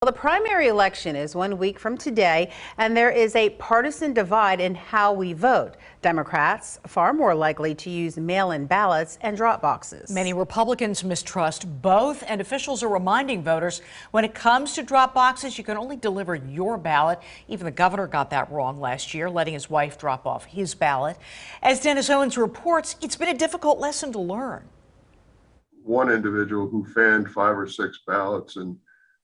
Well, the primary election is 1 week from today, and there is a partisan divide in how we vote. Democrats far more likely to use mail-in ballots and drop boxes. Many Republicans mistrust both, and officials are reminding voters when it comes to drop boxes, you can only deliver your ballot. Even the governor got that wrong last year, letting his wife drop off his ballot. As Dennis Owens reports, it's been a difficult lesson to learn. One individual who fanned 5 or 6 ballots and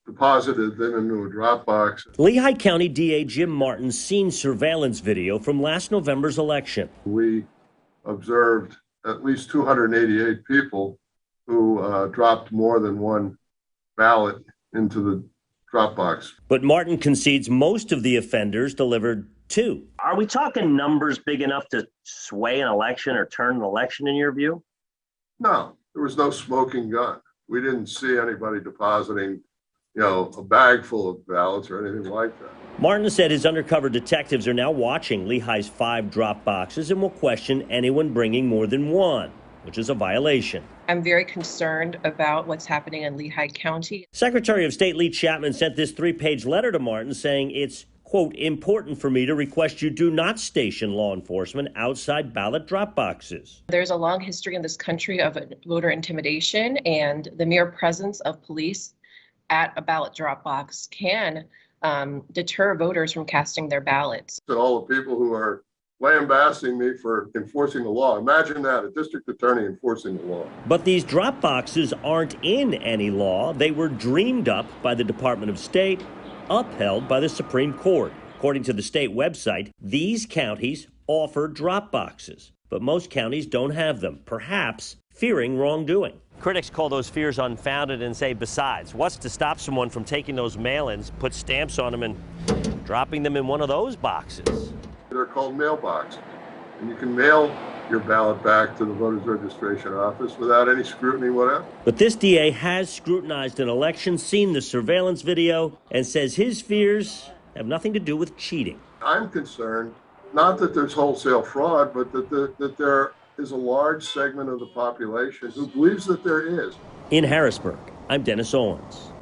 deposited them into a drop box. Lehigh County DA Jim Martin's seen surveillance video from last November's election. We observed at least 288 people who dropped more than one ballot into the drop box. But Martin concedes most of the offenders delivered 2. Are we talking numbers big enough to sway an election or turn an election in your view? No, there was no smoking gun. We didn't see anybody depositing a bag full of ballots or anything like that. Martin said his undercover detectives are now watching Lehigh's 5 drop boxes and will question anyone bringing more than one, which is a violation. I'm very concerned about what's happening in Lehigh County. Secretary of State Lee Chapman sent this 3-page letter to Martin saying it's, quote, important for me to request you do not station law enforcement outside ballot drop boxes. There's a long history in this country of voter intimidation, and the mere presence of police at a ballot drop box can deter voters from casting their ballots. And all the people who are lambasting me for enforcing the law. Imagine that, a district attorney enforcing the law. But these drop boxes aren't in any law. They were dreamed up by the Department of State, upheld by the Supreme Court. According to the state website, these counties offer drop boxes, but most counties don't have them, perhaps fearing wrongdoing. Critics call those fears unfounded and say, besides, what's to stop someone from taking those mail-ins, put stamps on them, and dropping them in one of those boxes? They're called mailboxes, and you can mail your ballot back to the voters registration office without any scrutiny whatever. But this DA has scrutinized an election, seen the surveillance video, and says his fears have nothing to do with cheating. I'm concerned, not that there's wholesale fraud, but that there is a large segment of the population who believes that there is. In Harrisburg, I'm Dennis Owens.